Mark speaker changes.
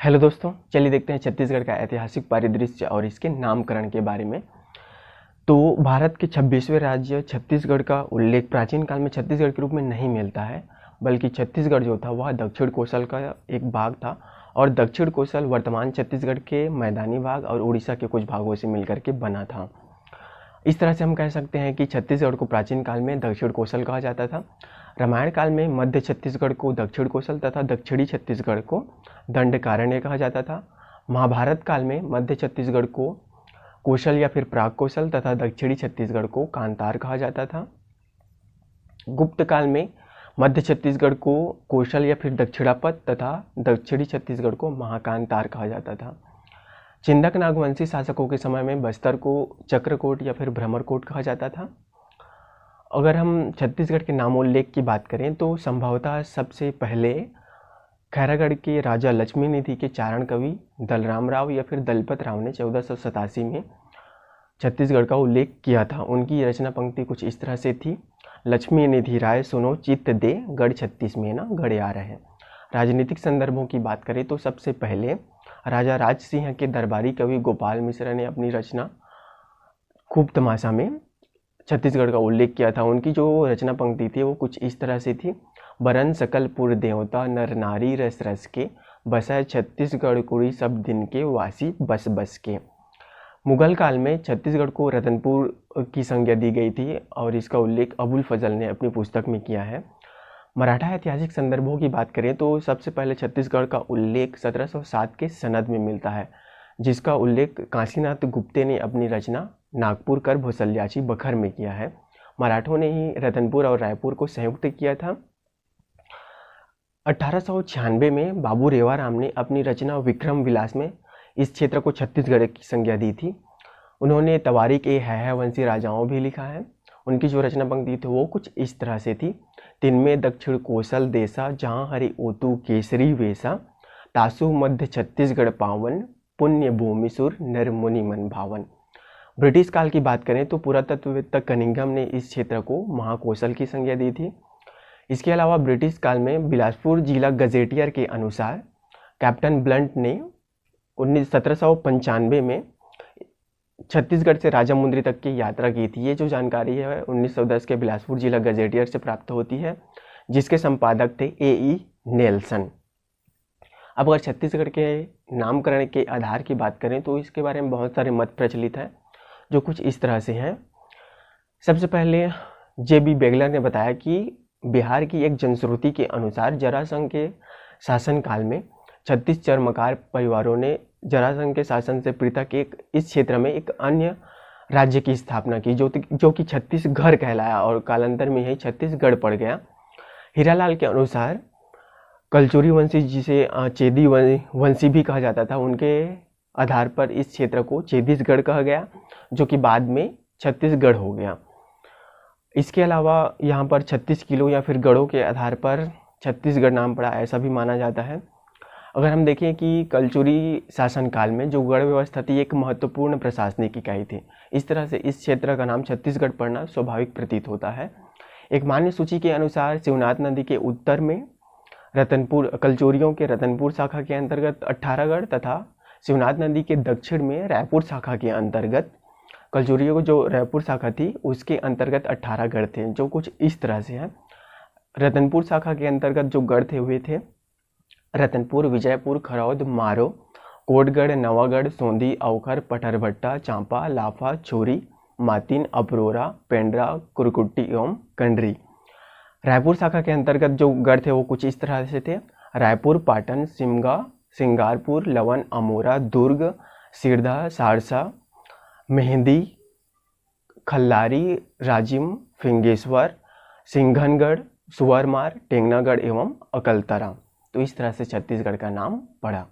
Speaker 1: Hello दोस्तों, चलिए देखते हैं छत्तीसगढ़ का ऐतिहासिक परिदृश्य और इसके नामकरण के बारे में। तो भारत के 26वें राज्य छत्तीसगढ़ का उल्लेख प्राचीन काल में छत्तीसगढ़ के रूप में नहीं मिलता है, बल्कि छत्तीसगढ़ जो था वह दक्षिण कोसल का एक भाग था और दक्षिण कोसल वर्तमान छत्तीसगढ़ के मैदानी भाग और उड़ीसा के कुछ भागों से मिलकर के बना था। इस तरह से हम कह सकते हैं कि छत्तीसगढ़ को प्राचीन काल में दक्षिण कोसल कहा जाता था। रामायण काल में मध्य छत्तीसगढ़ को दक्षिण कोसल तथा दक्षिणी छत्तीसगढ़ को दंडकारण्य कहा जाता था। महाभारत काल में मध्य छत्तीसगढ़ को कोशल या फिर प्राग कोशल तथा दक्षिणी छत्तीसगढ़ को कांतार कहा जाता था। गुप्त काल में मध्य छत्तीसगढ़ को कोशल या फिर दक्षिणापथ तथा दक्षिणी छत्तीसगढ़ को महाकांतार कहा जाता था। चिंदक नागवंशी शासकों के समय में बस्तर को चक्रकोट या फिर भ्रमरकोट कहा जाता था। अगर हम छत्तीसगढ़ के नामोल्लेख की बात करें तो संभवतः सबसे पहले खैरागढ़ के राजा लक्ष्मी निधि के चारण कवि दलराम राव या फिर दलपत राव ने 1487 में छत्तीसगढ़ का उल्लेख किया था। उनकी रचना पंक्ति कुछ इस तरह से थी। लक्ष्मी निधि राय सुनो चित्त दे, गढ़ 36 में ना गढ़े आ रहे। राजनीतिक संदर्भों की बात करें तो सबसे पहले राजा राज सिंह के दरबारी कवि गोपाल मिश्र ने अपनी रचना खूब तमाशा में छत्तीसगढ़ का उल्लेख किया था। उनकी जो रचना पंक्ति थी वो कुछ इस तरह से थी। बरन सकलपुर देवता नर नारी रस रस के, बसा छत्तीसगढ़ कुड़ी सब दिन के, वासी बस बस के। मुगल काल में छत्तीसगढ़ को रतनपुर की संज्ञा दी गई थी और इसका उल्लेख अबुल फजल ने अपनी पुस्तक में किया है। मराठा ऐतिहासिक संदर्भों की बात करें तो सबसे पहले छत्तीसगढ़ का उल्लेख 1707 के सनद में मिलता है, जिसका उल्लेख काशीनाथ गुप्ते ने अपनी रचना नागपुर कर भोसल्याची बखर में किया है। मराठों ने ही रतनपुर और रायपुर को संयुक्त किया था। 1896 में बाबू रेवाराम ने अपनी रचना विक्रम विलास में इस क्षेत्र को छत्तीसगढ़ की संज्ञा दी थी। उन्होंने तवारीख ए है वंशी राजाओं भी लिखा है। उनकी जो रचना पंक्ति थी वो कुछ इस तरह से थी। तिनमें दक्षिण कोसल देसा, जहाँ हरि ओतु केसरी वेसा, तासु मध्य छत्तीसगढ़ पावन, पुण्य भूमि सुर नर मुनि मन भावन। ब्रिटिश काल की बात करें तो पुरातत्ववेत्ता कनिंघम ने इस क्षेत्र को महाकोशल की संज्ञा दी थी। इसके अलावा ब्रिटिश काल में बिलासपुर जिला गजेटियर के अनुसार कैप्टन ब्लंट ने 1795 में छत्तीसगढ़ से राजामुंद्री तक की यात्रा की थी। ये जो जानकारी है 1910 के बिलासपुर जिला गजेटियर से प्राप्त होती है, जिसके संपादक थे ए.ई. नेल्सन। अब अगर छत्तीसगढ़ के नामकरण के आधार की बात करें तो इसके बारे में बहुत सारे मत प्रचलित हैं, जो कुछ इस तरह से हैं। सबसे पहले जे.बी. बेगलर ने बताया कि बिहार की एक जनश्रुति के अनुसार जरासंध के शासनकाल में 36 चर्मकार परिवारों ने जरासंध के शासन से पृथक इस क्षेत्र में एक अन्य राज्य की स्थापना की, जो कि छत्तीसगढ़ कहलाया और कालांतर में यही छत्तीसगढ़ पड़ गया। हीरालाल के अनुसार कलचुरी वंशी, जिसे चेदी वंशी भी कहा जाता था, उनके आधार पर इस क्षेत्र को छत्तीसगढ़ कहा गया, जो कि बाद में छत्तीसगढ़ हो गया। इसके अलावा यहाँ पर 36 किलो या फिर गढ़ों के आधार पर छत्तीसगढ़ नाम पड़ा, ऐसा भी माना जाता है। अगर हम देखें कि कलचुरी शासनकाल में जो गढ़ व्यवस्था थी एक महत्वपूर्ण प्रशासनिक इकाई थी। इस तरह से इस क्षेत्र का नाम छत्तीसगढ़ पड़ना स्वाभाविक प्रतीत होता है। एक मान्य सूची के अनुसार शिवनाथ नदी के उत्तर में रतनपुर, कलचुरियों के रतनपुर शाखा के अंतर्गत 18 गढ़ तथा शिवनाथ नदी के दक्षिण में रायपुर शाखा के अंतर्गत कलचुरियों जो रायपुर शाखा थी उसके अंतर्गत 18 गढ़ थे, जो कुछ इस तरह से है। रतनपुर शाखा के अंतर्गत जो गढ़ थे हुए थे रतनपुर, विजयपुर, खरौद, मारो, कोटगढ़, नवागढ़, सोंधी, अवखर, पठरभट्टा, चांपा, लाफा, छोरी, मातिन, अपरोरा, पेंड्रा, कुरकुट्टी एवं कंडरी। रायपुर शाखा के अंतर्गत जो गढ़ थे वो कुछ इस तरह से थे। रायपुर, पाटन, सिमगा, सिंगारपुर, लवन, अमोरा, दुर्ग, सिरदा, सारसा, मेहंदी, खल्लारी, राजिम, फिंगेश्वर, सिंघनगढ़, सुवरमार, टेंगनागढ़ एवं अकलतरा। तो इस तरह से छत्तीसगढ़ का नाम पड़ा।